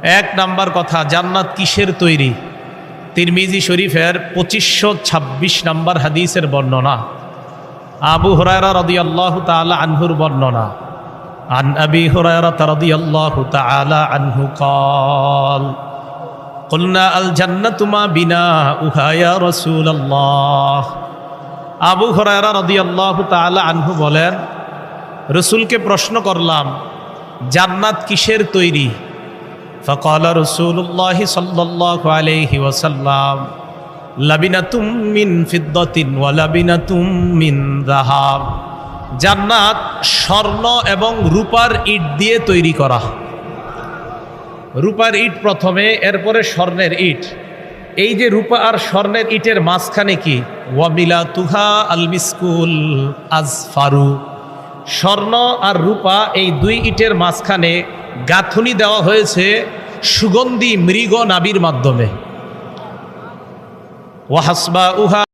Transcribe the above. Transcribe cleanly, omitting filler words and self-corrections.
এক নাম্বার কথা, জান্নাত কিসের তৈরি? তিরমিজি শরীফের 2526 নম্বর হাদিসের বর্ণনা, আবু হুরায়রা রাদিয়াল্লাহু তাআলা আনহুর বর্ণনা। আন আবি হুরায়রা রাদিয়াল্লাহু তাআলা আনহু قال قلنا الجنة ما بناؤها يا رسول الله। আবু হুরায়রা রাদিয়াল্লাহু তাআলা আনহু বলেন, রসুলকে প্রশ্ন করলাম, জান্নাত কিসের তৈরি? فقال رسول الله صلى الله عليه وسلم لبنة من فضة ولبنة من ذهب। জান্নাত স্বর্ণ এবং রূপার ইট দিয়ে তৈরি করা। রূপার ইট প্রথমে, এরপরে স্বর্ণের ইট। এই যে রূপা আর স্বর্ণের ইটের মাঝখানে কি? ওয়াবিলাতুহা আল মিসকুল আজফারু। স্বর্ণ আর রূপা এই দুই ইটের মাঝখানে গাঁথুনি দেওয়া হয়েছে সুগন্ধি মৃগ নাভির মাধ্যমে। ওয়াহাসবা উহা